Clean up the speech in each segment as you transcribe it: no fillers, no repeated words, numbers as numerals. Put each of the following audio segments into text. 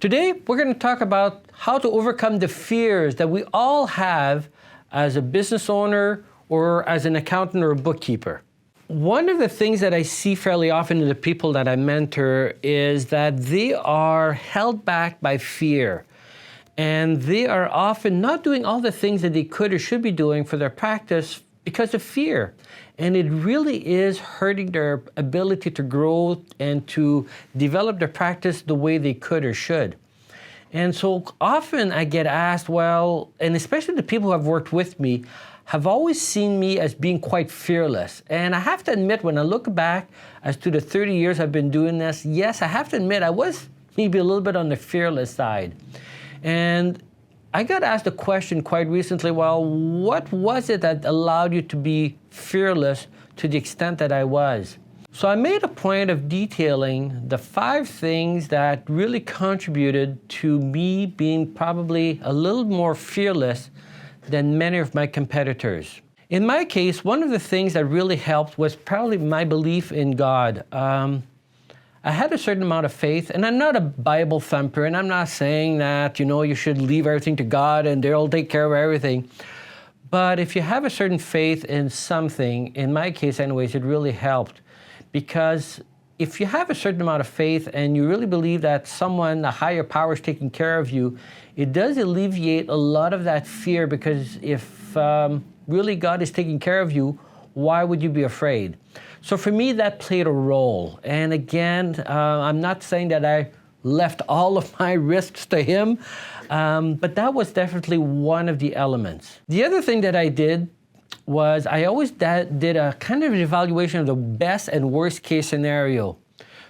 Today, we're going to talk about how to overcome the fears that we all have as a business owner or as an accountant or a bookkeeper. One of the things that I see fairly often in the people that I mentor is that they are held back by fear. And they are often not doing all the things that they could or should be doing for their practice because of fear. And it really is hurting their ability to grow and to develop their practice the way they could or should. And so often I get asked, well, and especially the people who have worked with me, have always seen me as being quite fearless. And I have to admit, when I look back as to the 30 years I've been doing this, yes, I have to admit I was maybe a little bit on the fearless side. And I got asked a question quite recently, well, what was it that allowed you to be fearless to the extent that I was? So I made a point of detailing the 5 things that really contributed to me being probably a little more fearless than many of my competitors. In my case, one of the things that really helped was probably my belief in God. I had a certain amount of faith, and I'm not a Bible thumper, and I'm not saying that, you should leave everything to God and they'll take care of everything. But if you have a certain faith in something, in my case anyways, it really helped. Because if you have a certain amount of faith and you really believe that someone, a higher power, is taking care of you, it does alleviate a lot of that fear, because if really God is taking care of you, why would you be afraid? So for me, that played a role. And again, I'm not saying that I left all of my risks to Him, but that was definitely one of the elements. The other thing that I did was I always did a kind of evaluation of the best and worst case scenario.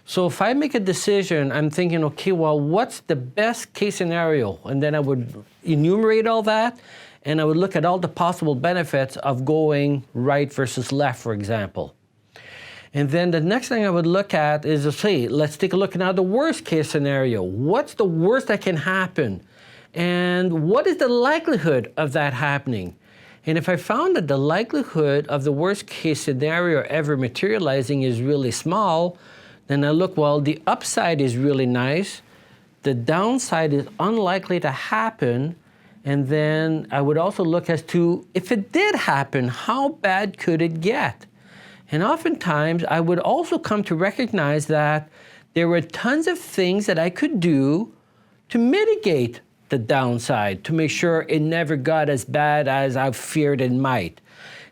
So if I make a decision, I'm thinking, okay, well, what's the best case scenario? And then I would enumerate all that, and I would look at all the possible benefits of going right versus left, for example. And then the next thing I would look at is, let's take a look at now the worst case scenario. What's the worst that can happen? And what is the likelihood of that happening? And if I found that the likelihood of the worst case scenario ever materializing is really small, then I look, well, the upside is really nice, the downside is unlikely to happen, and then I would also look as to, if it did happen, how bad could it get? And oftentimes, I would also come to recognize that there were tons of things that I could do to mitigate the downside, to make sure it never got as bad as I feared it might.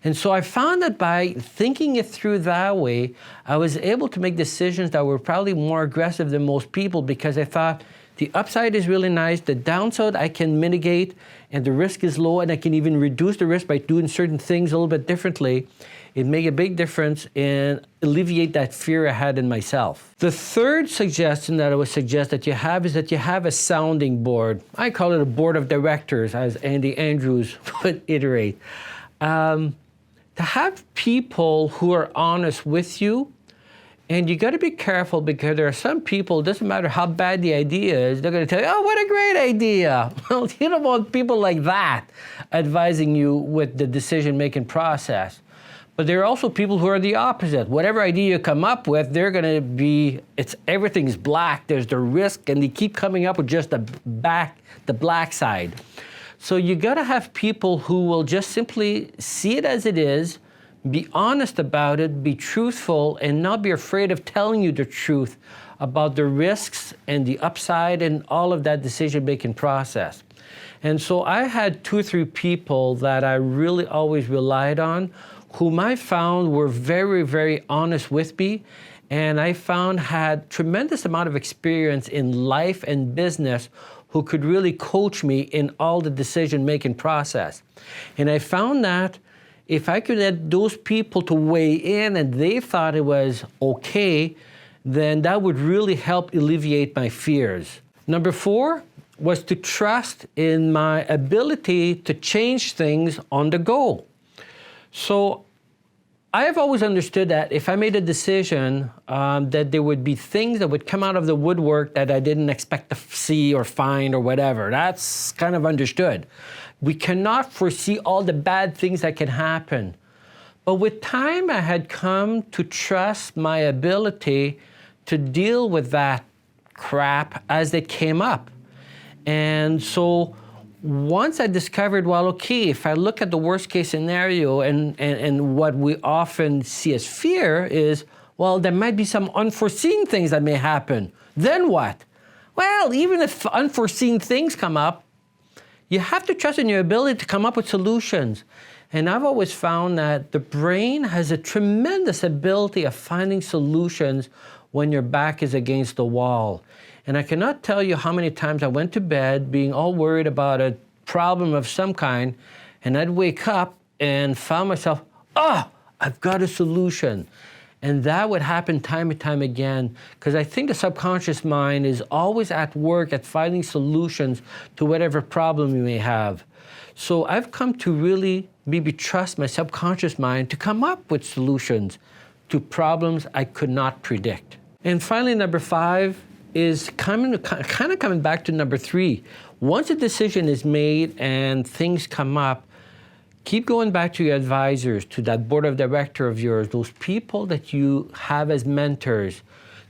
And so I found that by thinking it through that way, I was able to make decisions that were probably more aggressive than most people, because I thought the upside is really nice, the downside I can mitigate, and the risk is low, and I can even reduce the risk by doing certain things a little bit differently. It made a big difference and alleviate that fear I had in myself. The third suggestion that I would suggest that you have is that you have a sounding board. I call it a board of directors, as Andy Andrews would iterate. To have people who are honest with you, and you got to be careful, because there are some people, it doesn't matter how bad the idea is, they're going to tell you, oh, what a great idea. Well, you don't want people like that advising you with the decision-making process. But there are also people who are the opposite. Whatever idea you come up with, they're going to be, everything's black, there's the risk, and they keep coming up with just the black side. So you got to have people who will just simply see it as it is, be honest about it, be truthful, and not be afraid of telling you the truth about the risks and the upside and all of that decision-making process. And so I had 2 or 3 people that I really always relied on, whom I found were very, very honest with me, and I found had tremendous amount of experience in life and business, who could really coach me in all the decision-making process. And I found that if I could get those people to weigh in and they thought it was okay, then that would really help alleviate my fears. Number 4 was to trust in my ability to change things on the go. So I have always understood that if I made a decision, that there would be things that would come out of the woodwork that I didn't expect to see or find or whatever. That's kind of understood. We cannot foresee all the bad things that can happen. But with time, I had come to trust my ability to deal with that crap as they came up. And so once I discovered, well, okay, if I look at the worst case scenario and what we often see as fear is, well, there might be some unforeseen things that may happen. Then what? Well, even if unforeseen things come up, you have to trust in your ability to come up with solutions. And I've always found that the brain has a tremendous ability of finding solutions when your back is against the wall. And I cannot tell you how many times I went to bed being all worried about a problem of some kind, and I'd wake up and found myself, I've got a solution. And that would happen time and time again, because I think the subconscious mind is always at work at finding solutions to whatever problem you may have. So I've come to really maybe trust my subconscious mind to come up with solutions to problems I could not predict. And finally, number 5 is kind of coming back to number 3. Once a decision is made and things come up, keep going back to your advisors, to that board of director of yours, those people that you have as mentors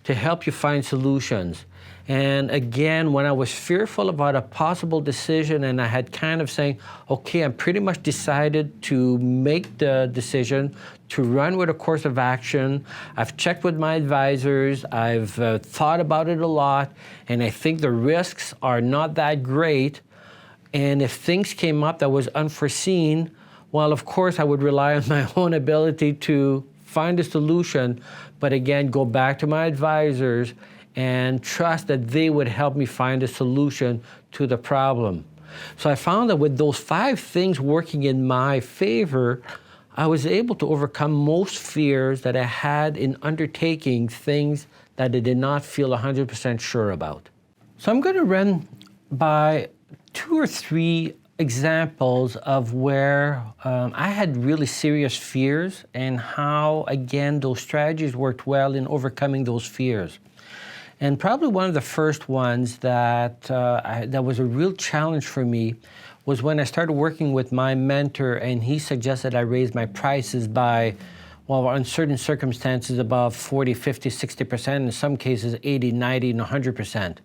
to help you find solutions. And again, when I was fearful about a possible decision and I had kind of saying, okay, I'm pretty much decided to make the decision, to run with a course of action. I've checked with my advisors, I've thought about it a lot, and I think the risks are not that great. And if things came up that was unforeseen, well, of course, I would rely on my own ability to find a solution, but again, go back to my advisors and trust that they would help me find a solution to the problem. So I found that with those 5 things working in my favor, I was able to overcome most fears that I had in undertaking things that I did not feel 100% sure about. So I'm going to run by 2 or 3 examples of where I had really serious fears and how, again, those strategies worked well in overcoming those fears. And probably one of the first ones that was a real challenge for me was when I started working with my mentor and he suggested I raise my prices by, well, in certain circumstances, about 40, 50, 60%, in some cases 80, 90, and 100%.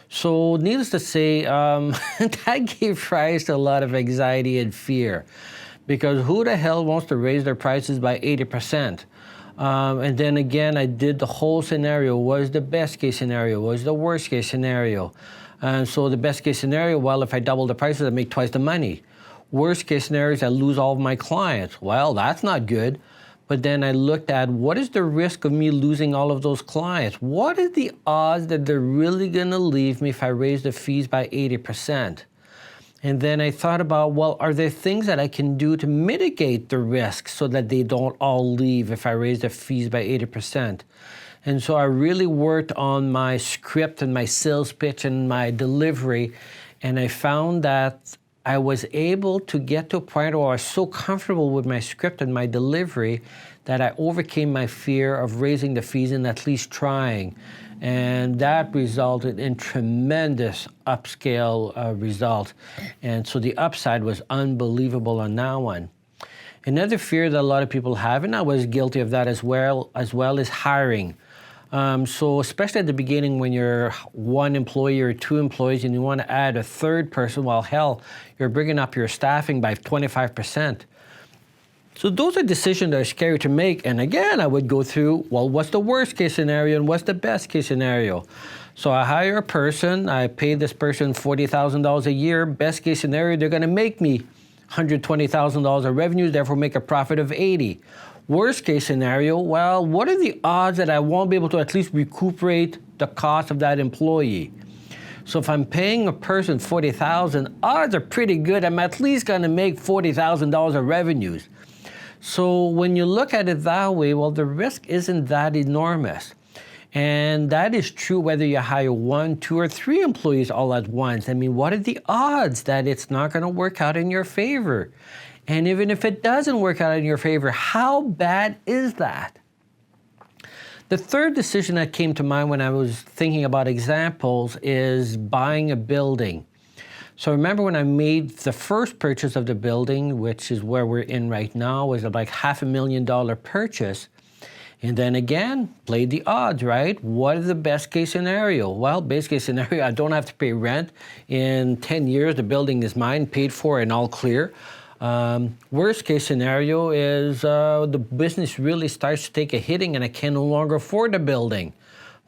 So needless to say, that gave rise to a lot of anxiety and fear, because who the hell wants to raise their prices by 80%? And then again, I did the whole scenario. What is the best case scenario? What is the worst case scenario? And so the best case scenario, well, if I double the prices, I make twice the money. Worst case scenario is I lose all of my clients. Well, that's not good. But then I looked at what is the risk of me losing all of those clients? What are the odds that they're really going to leave me if I raise the fees by 80%? And then I thought about, well, are there things that I can do to mitigate the risk so that they don't all leave if I raise the fees by 80%? And so I really worked on my script and my sales pitch and my delivery, and I found that I was able to get to a point where I was so comfortable with my script and my delivery that I overcame my fear of raising the fees and at least trying. And that resulted in tremendous upscale results. And so the upside was unbelievable on that one. Another fear that a lot of people have, and I was guilty of that as well, is hiring. So especially at the beginning when you're 1 employee or 2 employees and you want to add a 3rd person, well, hell, you're bringing up your staffing by 25%. So those are decisions that are scary to make. And again, I would go through, well, what's the worst case scenario and what's the best case scenario? So I hire a person, I pay this person $40,000 a year. Best case scenario, they're going to make me $120,000 of revenue, therefore make a profit of 80. Worst case scenario, well, what are the odds that I won't be able to at least recuperate the cost of that employee? So if I'm paying a person $40,000, odds are pretty good I'm at least going to make $40,000 of revenues. So when you look at it that way, well, the risk isn't that enormous. And that is true whether you hire 1, 2, or 3 employees all at once. I mean, what are the odds that it's not going to work out in your favor? And even if it doesn't work out in your favor, how bad is that? The 3rd decision that came to mind when I was thinking about examples is buying a building. So remember when I made the first purchase of the building, which is where we're in right now, was like $500,000 purchase. And then again, play the odds, right? What is the best case scenario? Well, best case scenario, I don't have to pay rent. In 10 years, the building is mine, paid for and all clear. Worst case scenario is the business really starts to take a hitting and I can no longer afford the building.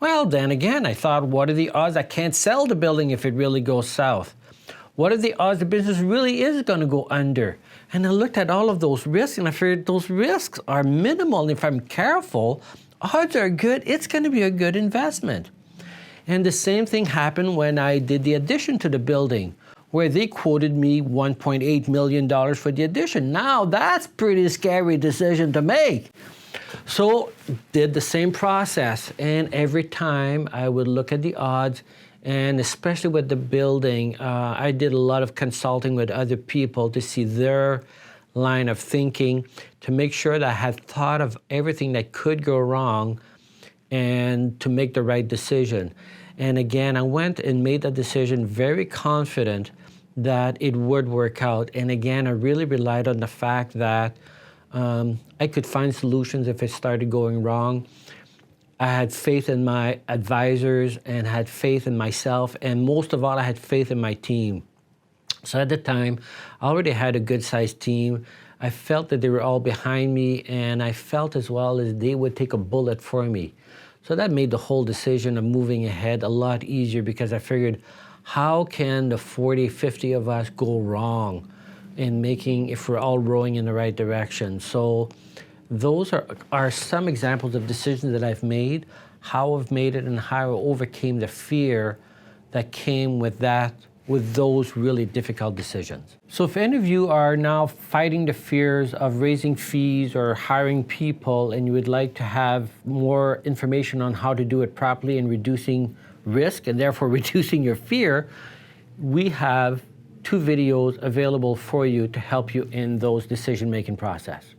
Well, then again, I thought, what are the odds I can't sell the building if it really goes south? What are the odds the business really is going to go under? And I looked at all of those risks and I figured those risks are minimal. And if I'm careful, odds are good. It's going to be a good investment. And the same thing happened when I did the addition to the building, where they quoted me $1.8 million for the addition. Now that's a pretty scary decision to make. So did the same process, and every time I would look at the odds, and especially with the building, I did a lot of consulting with other people to see their line of thinking, to make sure that I had thought of everything that could go wrong and to make the right decision. And again, I went and made that decision very confident that it would work out. And again, I really relied on the fact that I could find solutions if it started going wrong. I had faith in my advisors and had faith in myself, and most of all, I had faith in my team. So at the time, I already had a good-sized team. I felt that they were all behind me, and I felt as well as they would take a bullet for me. So that made the whole decision of moving ahead a lot easier, because I figured, how can the 40, 50 of us go wrong in making, if we're all rowing in the right direction? So those are some examples of decisions that I've made, how I've made it, and how I overcame the fear that came with those really difficult decisions. So if any of you are now fighting the fears of raising fees or hiring people, and you would like to have more information on how to do it properly and reducing risk and therefore reducing your fear, we have 2 videos available for you to help you in those decision-making process.